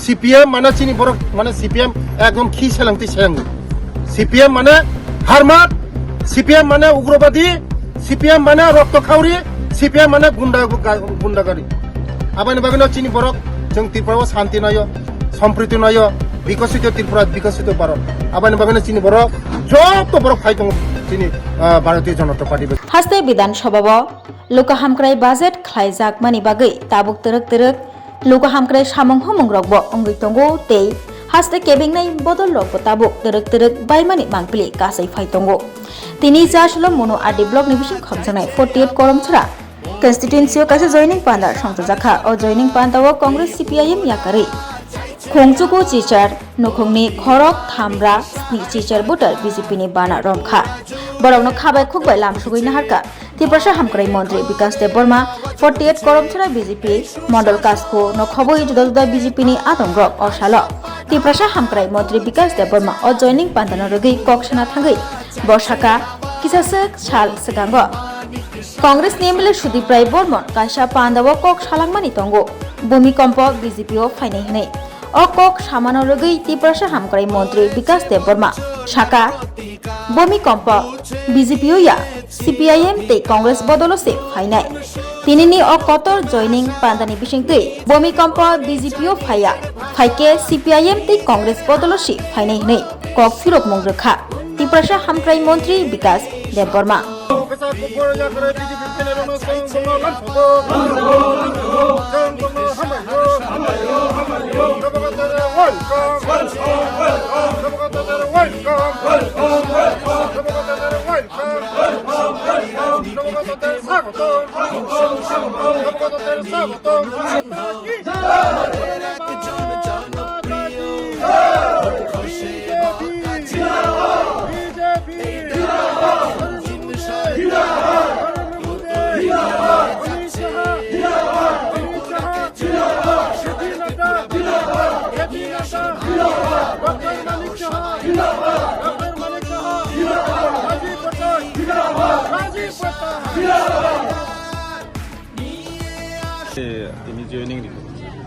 CPM মানে চিনি বড় মানে সিপিএম একদম খি সেলাংতি সেলাং সিপিএম মানে হারমাত সিপিএম মানে উগ্রবাদী সিপিএম মানে রক্ত খাউরি সিপিএম মানে গুন্ডাগারি আবানি বাগানো চিনি বড় जों त्रिपुरायाव शान्ति नायो सम्प्रीति नायो विकसित त्रिपुरा विकसित भारत आबानि बागानो चिनि बर जत बर फाइ दं चिनि भारतीय जनता पार्टी हास्ते विधानसभाव लोक हामक्राय बाजेट खायजाक मानि बागै ताबुक तरक लोक हामक्राय सामंग हमंग्रकबो अंगै तंगो ते हास्ते केबिंनाय बदल रकबो ताबुक तरक बायमानि मांगपिलि गासै फाइ दंगो तिनि जासलो मनो आदि ब्लक नि बिसिं खमजानाय 48 करमछरा constituency kasi joining panda songto jakha o joining panda o congress cpim yakari khongchuko chichar nokhongni khorok thamra ni chichar voter bjp ni bana romkha borokno khabai khukbai lamsugui naharka tiprasa hamkrai mantri bikas deborma 48 koromchara bjp mondol kasko no khoboi juda bjp ni atongrok osalo tiprasa hamkrai mantri bikas deborma o joining panda no rogei koksana thangai borsaka kisasek sal segango Congress MLA Sudip Roy Barman काशा पांदाव कक सालांगमानि तंगो भूमिकम्प बीजेपीओ फाइनाय हनै अ कक सामानो रगै तिप्रासा हामक्राय मंत्री विकास देबबर्मा शाखा भूमिकम्प बीजेपीओ या सीपीआईएम ते कांग्रेस बदलसे फाइनाय तिनिनि अ कतर जॉइनिंग पांदानि बिसिंगै भूमिकम्प बीजेपीओ फाया फाइके सीपीआईएम ते कांग्रेस बदलसे फाइनाय हनै कक फिरक मंग्रखा तिप्रासा हामक्राय मंत्री विकास देबबर्मा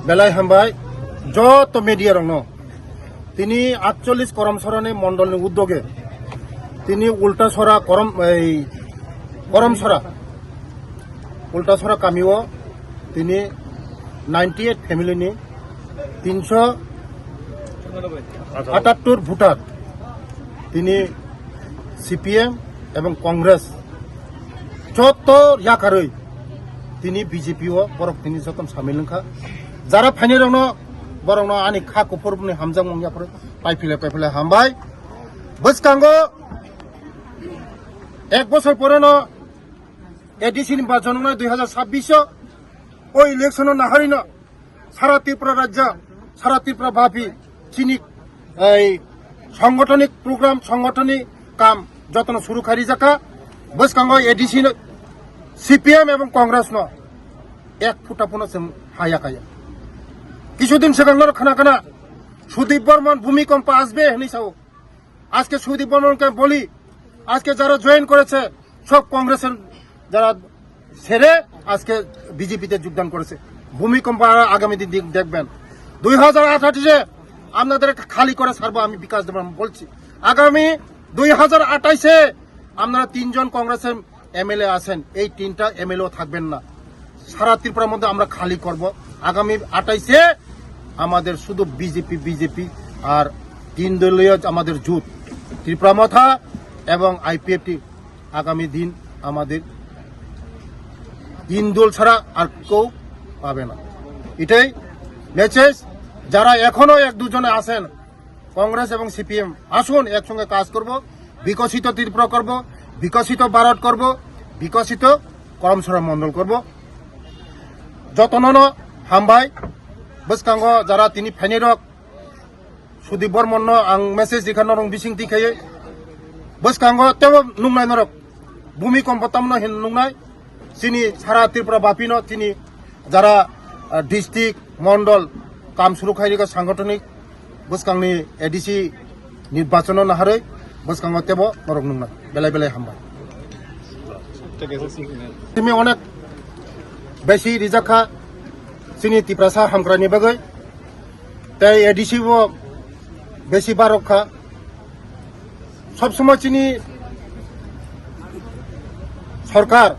बेलाय हामबाय जत मीडिया रंनो तिनी 48 करमसरानि मंडलनि उद्योगे तिनी उल्टासरा उल्टासरा कामिओ तिनी 98 फैमिलीनि 378 भोटार तिनी सीपीएम एवं कांग्रेस जत याकारै तिनी बीजेपीओ बरक तिनी जतन सामिल नखा जारा फाइने रंनो बरंनो आनि खा कुफुरनि हामजां मंगियाफोर पाइफिले हामबाय बसकांगो एक बছর পরেনো एडीसी निर्वाचन 2026 ओ इलेक्शन नाहारिनो सारा त्रिपुरा राज्य सारा त्रिपुरा भापी चिनी संगठनिक प्रोग्राम संगठनिक काम जतन शुरू खारी जाका बसकांगो एडीसी सीपीएम एवं कांग्रेस नो एक फुटापुनो जों हायाखाया কিছুদিন সেখানে খানা সুদীপ বর্মন ভূমিকম্প আসবে হিসাব আজকে সুদীপ বর্মনকে বলি আজকে যারা জয়েন করেছে সব কংগ্রেসের যারা ছেড়ে আজকে বিজেপিতে যোগদান করেছে ভূমিকম্প আগামী দিন দেখবেন 2028 আপনাদের খালি করে ছাড়বো আমি বিকাশ দেব বলছি আগামী 2028 আপনারা তিনজন কংগ্রেসের এমএলএ আছেন এই তিনটা এমএলএ থাকবেন না সারা ত্রিপুরার মধ্যে আমরা খালি করব আগামী 28 আমাদের শুধু বিজেপি আর তিন দলীয় আমাদের জোট ত্রিপুরা মাথা এবং আইপিএফটি আগামী দিন আমাদের তিন দল ছাড়া আর কেউ পাবে না এটাই মেসেজ যারা এখনো এক দুজনে আছেন কংগ্রেস এবং সিপিএম আসুন একসঙ্গে কাজ করব বিকশিত ত্রিপুরা করব বিকশিত ভারত করব বিকশিত করমসরা মন্ডল করব যতন হামবাই বসকাंगो যারা তিনি ফাইনেরক সুদীপ বর্মন आं मेसेज दिखानो रं बिसिं दिखायो बसकांगो तेव नुंनाय नरक भूमिकम्प तामनो हिन नुंनाय सिनि सारा त्रिपुरा बापिनो तिनि যারা डिस्ट्रिक्ट मंडल काम शुरू खायरिका सांगठनिक बसकांगनि एडीसी निर्वाचन नाहारै बसकांगो तेव नरक नुंनाय बेलाय हामबाय तिमी अनेक बेसि रिजाखा सिनि तिप्रासा हामग्रानि बागै তাই এডিসি বেশি বার রক্ষা সবসময় চিনি সরকার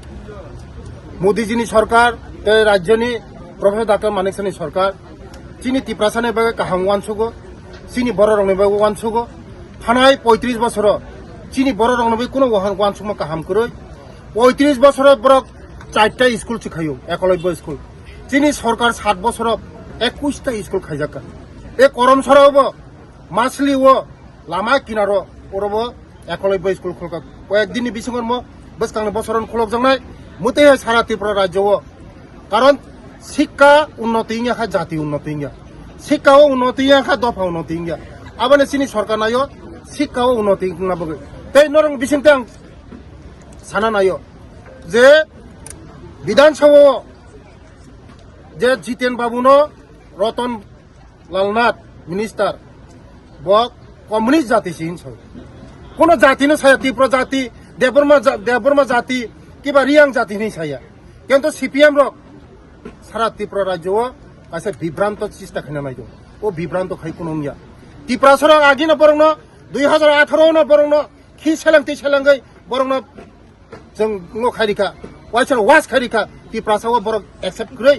মোদিজিনি সরকার তাই রাজ্যনি প্রফেসর ডাক্তার মানিকসানি সরকার চিনি তিপ্রাসানি বাগে কাহাম ওয়ানসুগো চিনি বড় রংনি বাগে ওয়ানসুগো থানায় 35 বছর চিনি বড় রংনি কোনো ওয়ানসুমা কাহাম করে 35 বছর বড় 4টা স্কুল শিখাইও একলব্য স্কুল চিনি সরকার 7 বছর 21টা স্কুল খাইজাকা এ করম সরাব মাছলি ও লামা কিনার ওরব একলব্য স্কুল খোলকা কয়েকদিননি বিসঙ্গর বসকাং বছর খোলক জানাই মতে সারা ত্রিপুরা রাজ্য কারণ শিক্ষা উন্নতি ইংখা জাতি উন্নতি ইংয়া শিক্ষাও উন্নতি ইংখা দফা উন্নতি ইংয়া আবানে চিনি সরকার নাইও শিক্ষাও উন্নতি নাবগে তাই নরং বিসিংতে আং সানা নাইও যে বিধানসভা যে জিতেন বাবুনো রতন লালনাথ মিনিস্টার বক কমিউনিস্ট জাতি সিন কোন জাতি না ছায়া ত্রিপুরা জাতি দেববর্মা জাতি কিবা রিয়াং জাতি নেই ছায়া কিন্তু সিপিএম রক সারা ত্রিপুরা রাজ্য কাছে বিভ্রান্ত চেষ্টা খাই নাই ও বিভ্রান্ত খাই কোনো নিয়া ত্রিপুরা সরক আগে না বরং 2018 না বরং খি সেলাংতি সেলাঙ্গই বরং जों खारिखा वाइसर वास खारिखा तिप्रासाव बरक एक्सेप्ट करे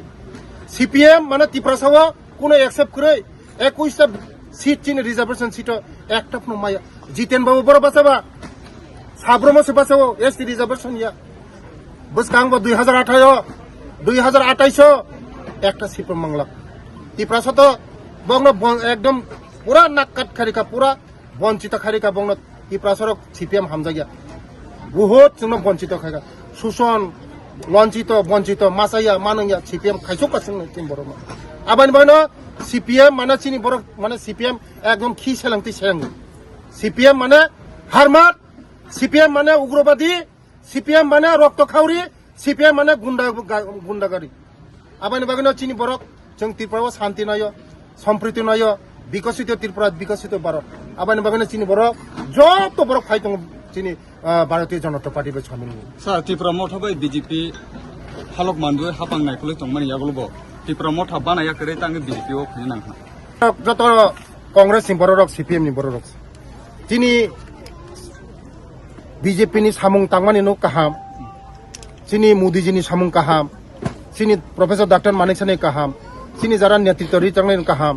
सीपीएम माने तिप्रासाव कोनो एक्सेप्ट करे 21टा सीट चिन रिजर्वेशन सीट एकटा न माया जितेन बाबू बर बासाबा साब्रमो से बासाव एसटी रिजर्वेशन या बसकांग 2028 एकटा सीट मंगला तिप्रासा तो बंग एकदम पूरा नाककाट खारिखा पूरा वंचित खारिखा बंग तिप्रासर सीपीएम हामजाया बहुत जोंनो वंचित खायगा सुसन लंचित वंचित मासाया मानया सीपीएम खायसो कासिं टिम बरमा आबानि बानो सीपीएम माने चिनि बर माने सीपीएम एकदम खि सेलांति सेलांग सीपीएम माने हारमात सीपीएम माने उग्रवादी सीपीएम माने रक्तखावरी सीपीएम माने गुंडागारी आबानि बागनो चिनि बरक जों त्रिपुरायाव शान्ति नायो सम्प्रीति नायो विकसित त्रिपुरा विकसित भारत आबानि बागनो चिनि बरक जत बरक फाइ दं चिनि भारतीय जनता पार्टी बे छामिल सर त्रिपुरा मथाबै बीजेपी हालक मानबो हापांनायखौ तंमानि यागलबो त्रिपुरा मथा बानाया करे तांगे बीजेपी ओ फैनांखा जत कांग्रेस नि बरक सीपीएम नि बरक चिनि बीजेपी नि सामुं तांमानि नो काहाम चिनि मोदी जी नि सामुं काहाम चिनि प्रोफेसर डॉक्टर मानिकसानि काहाम चिनि जारा नेतृत्व रिचांनि काहाम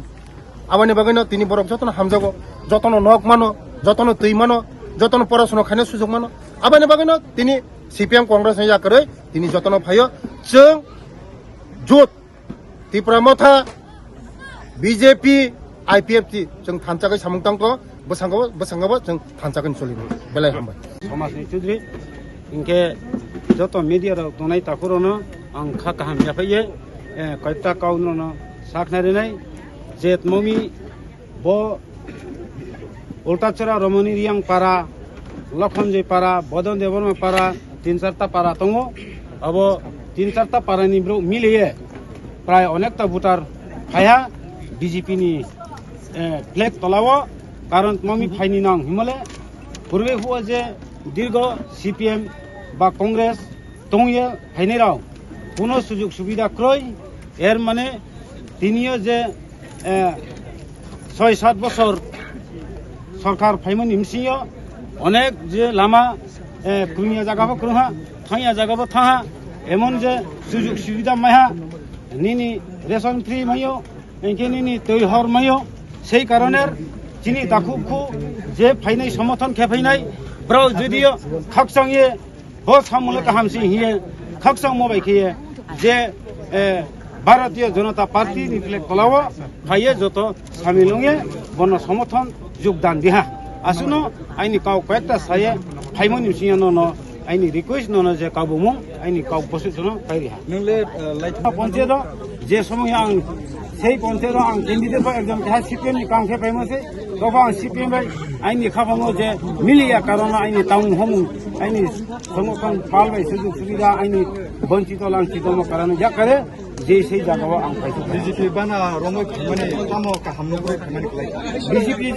आबानि बागैनो तिनि बरक जतन हामजागो जतन नक मानो जतन तै मानो जतन पराशुना खायनो सुजुग मानो आबानि बागैनो तिनि सीपीएम कांग्रेस नि जाकरै तिनि जतन फायो जों जुत त्रिपुरा मथा बीजेपी आईपीएफटी जों थानचागै सामुंतांखौ बसांगाबो जों थानचागै सलिनो बेलाय हामबाय समाजनि चौधरी इनके जत मीडिया रो तनाय ताखुरनो आं खा काहाम जाफैयो कयता काउनो साखनारिनाय जेत ममी बो उल्टाचरा रमणी रियांग पारा लखनजय पारा बदन देवरमा पारा 3-4टा पारा दङो अब 3-4टा पारानि ब्रो मिलियो प्राय अनेकटा भोटार फाया बीजेपी नि फ्लेग तलावो कारण ममी फाइनि नां हिमले पूर्वे हुआ जे दीर्घ सीपीएम बा कांग्रेस दंयो फाइनेराव कोनो सुजुग सुबिदा क्रय एर माने तिनियो जे 6-7 বছর सरकार फाइमन हिमसियो अनेक जे लामा कुनिया जागाबो क्रहा थांया जागाबो थाहा एमन जे सुजुग सुबिदा माया निनी रेशन फ्री मायो एंके निनी तैहर मायो सेई कारণের चिनि दाखुखु जे फाइनाय समर्थन खेफैनाय ब्रो जुदियो खाकसंगे हो सामुले काहामसि हिए खाकसं मबाइखिए जे भारतीय जनता पार्टी नि फ्लेग तलावो फाइए जत सामिलंगे बन समर्थन योगदान दिहा आसुनो आइनि काउ कयेकटा साये फाइमन निसियानो न आइनि रिक्वेस्ट ननो जे काबुमु आइनि काउ बसुजनो फाइरिहा नोंले लाइट पन्चायत जे समय आं সেই পঞ্চায়েত आं कैंडिडेट बा एकदम जहा सीपीएम नि कांखे फाइमसे गबा आं सीपीएम बाय आइनि खाबाङो जे मिलिया कारण आइनि टाउन हम आइनि समर्थन पालबाय सुजुग सुबिदा आइनि वंचित लांचित दङ कारण या करे जे sei jagawa आं फाइसो बीजेपी बाना रमै खामानि कामो काहामनो खामानि खालाय बीजेपी